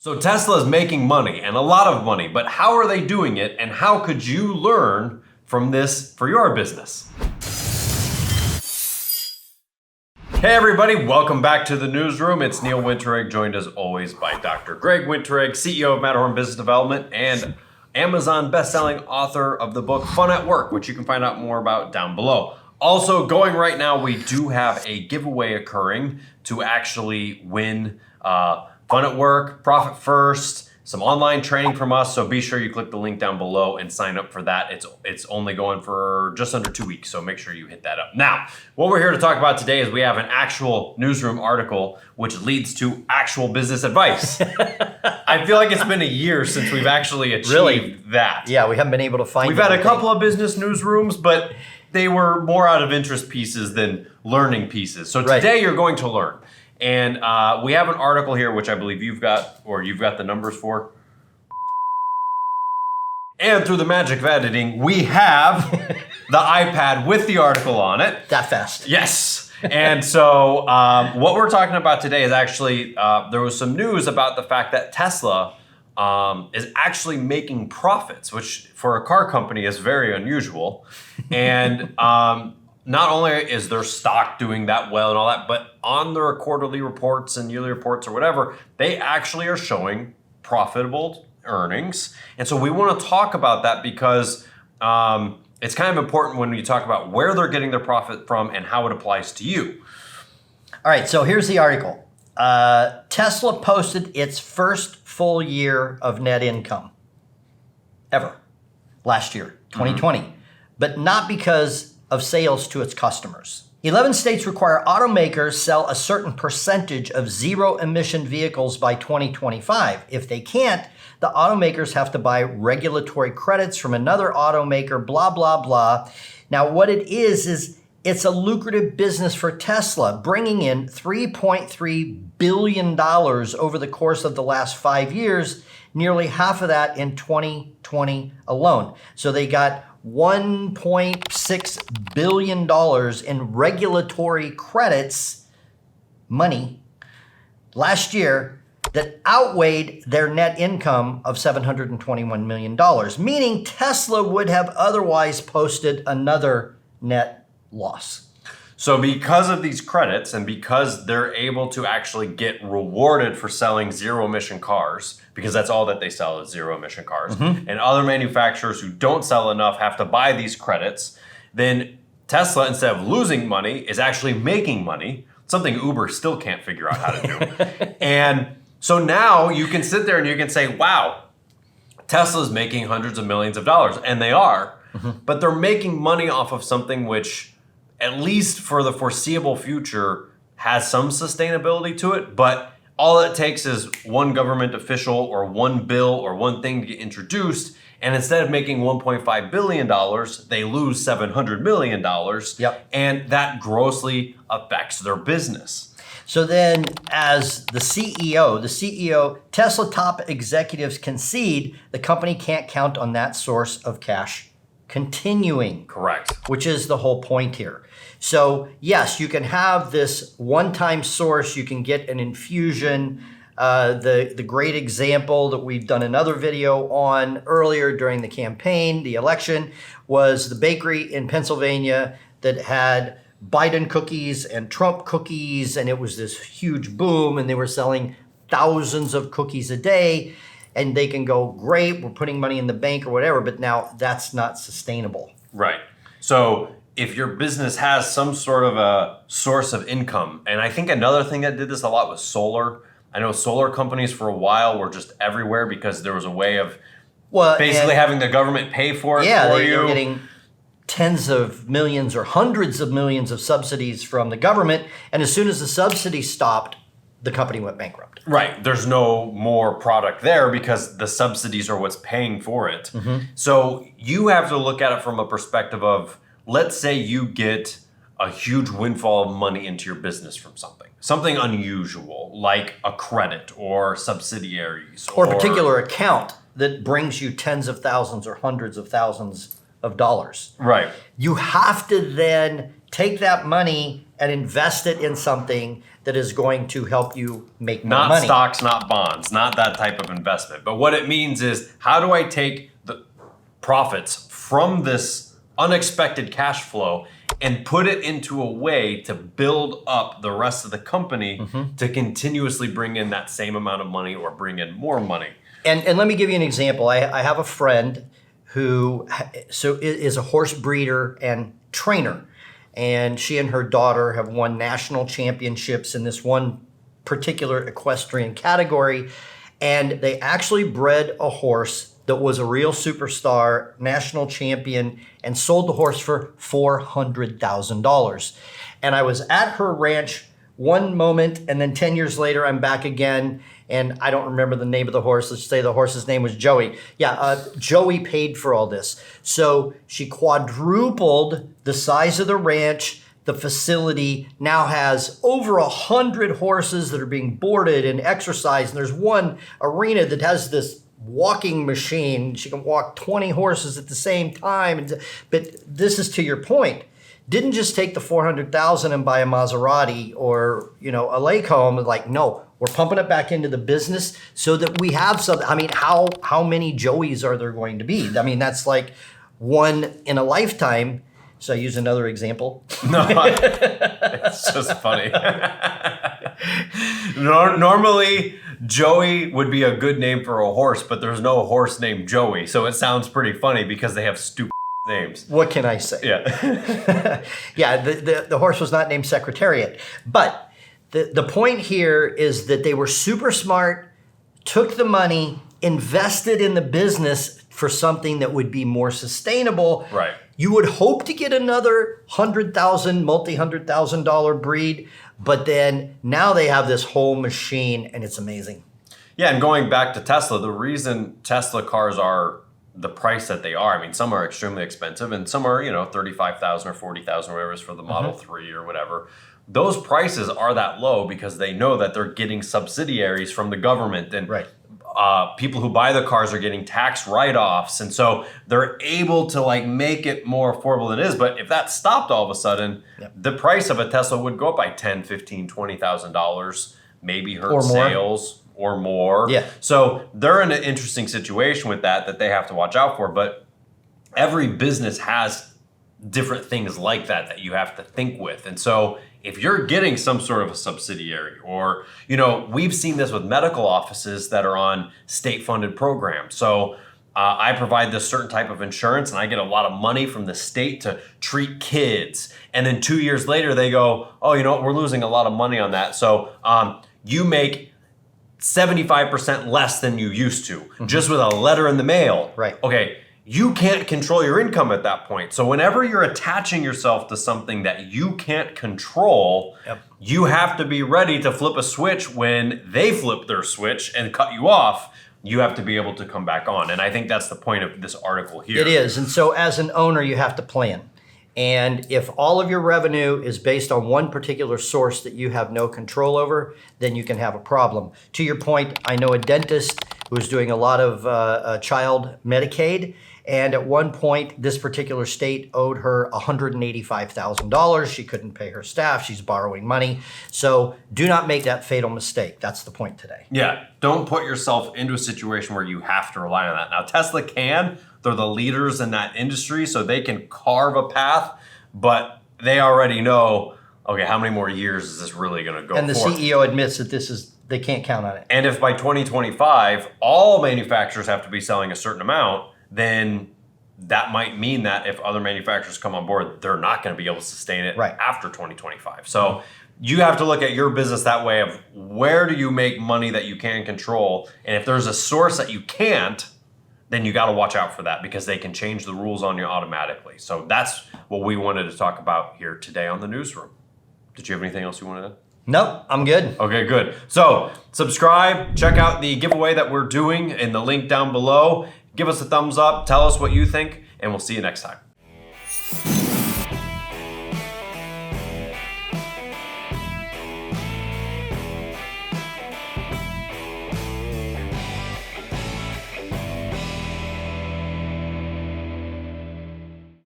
So Tesla is making money, and a lot of money, but how are they doing it, and how could you learn from this for your business? Hey everybody, welcome back to the Newsroom. It's Neil Winterig, joined as always by Dr. Greg Winterig, CEO of Matterhorn Business Development and Amazon bestselling author of the book Fun at Work, which you can find out more about down below. Also going right now, we do have a giveaway occurring to actually win Fun at Work, Profit First, some online training from us. So be sure you click the link down below and sign up for that. It's only going for just under 2 weeks, so make sure you hit that up. Now, what we're here to talk about today is we have an actual Newsroom article which leads to actual business advice. I feel like it's been a year since we've actually achieved that. Yeah, we haven't been able to find We've had a couple of business newsrooms, but they were more out of interest pieces than learning pieces. So today you're going to learn. And we have an article here, which I believe you've got the numbers for. And through the magic of editing, we have the iPad with the article on it. That fast. Yes. And so what we're talking about today is actually, there was some news about the fact that Tesla is actually making profits, which for a car company is very unusual. And not only is their stock doing that well and all that, but on their quarterly reports and yearly reports or whatever, they actually are showing profitable earnings. And so we want to talk about that because it's kind of important when you talk about where they're getting their profit from and how it applies to you. All right, so here's the article. Tesla posted its first full year of net income ever last year, 2020, but not because of sales to its customers. 11 states require automakers sell a certain percentage of zero-emission vehicles by 2025. If they can't, the automakers have to buy regulatory credits from another automaker, blah, blah, blah. Now, what it is it's a lucrative business for Tesla, bringing in $3.3 billion over the course of the last 5 years, nearly half of that in 2020 alone. So they got $1.6 billion in regulatory credits, money, last year that outweighed their net income of $721 million, meaning Tesla would have otherwise posted another net loss. So because of these credits and because they're able to actually get rewarded for selling zero-emission cars, because that's all that they sell is zero-emission cars, and other manufacturers who don't sell enough have to buy these credits, then Tesla, instead of losing money, is actually making money, something Uber still can't figure out how to do. And so now you can sit there and you can say, wow, Tesla's making hundreds of millions of dollars, and they are, but they're making money off of something which, at least for the foreseeable future, has some sustainability to it, but all it takes is one government official or one bill or one thing to get introduced, and instead of making $1.5 billion, they lose $700 million, and that grossly affects their business. So then as the CEO, Tesla top executives concede the company can't count on that source of cash continuing. Correct. Which is the whole point here. So yes, you can have this one-time source, you can get an infusion. The great example that we've done another video on earlier during the campaign, the election, was the bakery in Pennsylvania that had Biden cookies and Trump cookies, and it was this huge boom, and they were selling thousands of cookies a day. And they can go, great, we're putting money in the bank or whatever, but now that's not sustainable. Right. So if your business has some sort of a source of income, and I think another thing that did this a lot was solar. I know solar companies for a while were just everywhere because there was a way of basically having the government pay for it for you. They're getting tens of millions or hundreds of millions of subsidies from the government. And as soon as the subsidy stopped, the company went bankrupt. Right. There's no more product there because the subsidies are what's paying for it. So you have to look at it from a perspective of, let's say you get a huge windfall of money into your business from something unusual, like a credit or subsidiaries. Or a particular account that brings you tens of thousands or hundreds of thousands of dollars. Right. You have to then take that money and invest it in something that is going to help you make more Not money. stocks, not bonds, not that type of investment. But what it means is, how do I take the profits from this unexpected cash flow and put it into a way to build up the rest of the company to continuously bring in that same amount of money or bring in more money? And let me give you an example. I have a friend who is a horse breeder and trainer. And she and her daughter have won national championships in this one particular equestrian category. And they actually bred a horse that was a real superstar, national champion, and sold the horse for $400,000. And I was at her ranch one moment, and then 10 years later, I'm back again, and I don't remember the name of the horse. Let's say the horse's name was Joey. Joey paid for all this. So she quadrupled the size of the ranch. The facility now has over 100 horses that are being boarded and exercised. And there's one arena that has this walking machine. She can walk 20 horses at the same time. But this is to your point. Didn't just take the $400,000 and buy a Maserati or, a lake home. Like, no, we're pumping it back into the business so that we have some. I mean, how many Joeys are there going to be? I mean, that's like one in a lifetime. So I use another example. No, it's just funny. Normally, Joey would be a good name for a horse, but there's no horse named Joey. So it sounds pretty funny because they have stupid names. What can I say? Yeah. Yeah, the horse was not named Secretariat. But the point here is that they were super smart, took the money, invested in the business for something that would be more sustainable. Right. You would hope to get another $100,000, multi-$100,000 breed, but then now they have this whole machine and it's amazing. Yeah, and going back to Tesla, the reason Tesla cars are the price that they are, I mean, some are extremely expensive and some are, $35,000 or $40,000, whatever it is for the Model 3 or whatever. Those prices are that low because they know that they're getting subsidiaries from the government, and people who buy the cars are getting tax write-offs, and so they're able to make it more affordable than it is. But if that stopped all of a sudden, the price of a Tesla would go up by $10,000, $15,000, $20,000, maybe hurt sales or more. Yeah. So they're in an interesting situation with that they have to watch out for. But every business has different things like that you have to think with. And so if you're getting some sort of a subsidiary, or, we've seen this with medical offices that are on state-funded programs. So I provide this certain type of insurance and I get a lot of money from the state to treat kids. And then 2 years later, they go, oh, you know what, we're losing a lot of money on that. So you make 75% less than you used to, just with a letter in the mail. Right. Okay. You can't control your income at that point. So whenever you're attaching yourself to something that you can't control, you have to be ready to flip a switch when they flip their switch and cut you off. You have to be able to come back on. And I think that's the point of this article here. It is. And so as an owner, you have to plan. And if all of your revenue is based on one particular source that you have no control over, then you can have a problem. To your point, I know a dentist who was doing a lot of child Medicaid. And at one point, this particular state owed her $185,000. She couldn't pay her staff. She's borrowing money. So do not make that fatal mistake. That's the point today. Yeah, don't put yourself into a situation where you have to rely on that. Now, Tesla can. They're the leaders in that industry, so they can carve a path, but they already know, okay, how many more years is this really going to go for? And the CEO admits that they can't count on it. And if by 2025, all manufacturers have to be selling a certain amount, then that might mean that if other manufacturers come on board, they're not going to be able to sustain it after 2025. So you have to look at your business that way of where do you make money that you can control? And if there's a source that you can't, then you got to watch out for that because they can change the rules on you automatically. So that's what we wanted to talk about here today on the Newsroom. Did you have anything else you wanted to add? Nope, I'm good. Okay, good. So subscribe, check out the giveaway that we're doing in the link down below. Give us a thumbs up, tell us what you think, and we'll see you next time.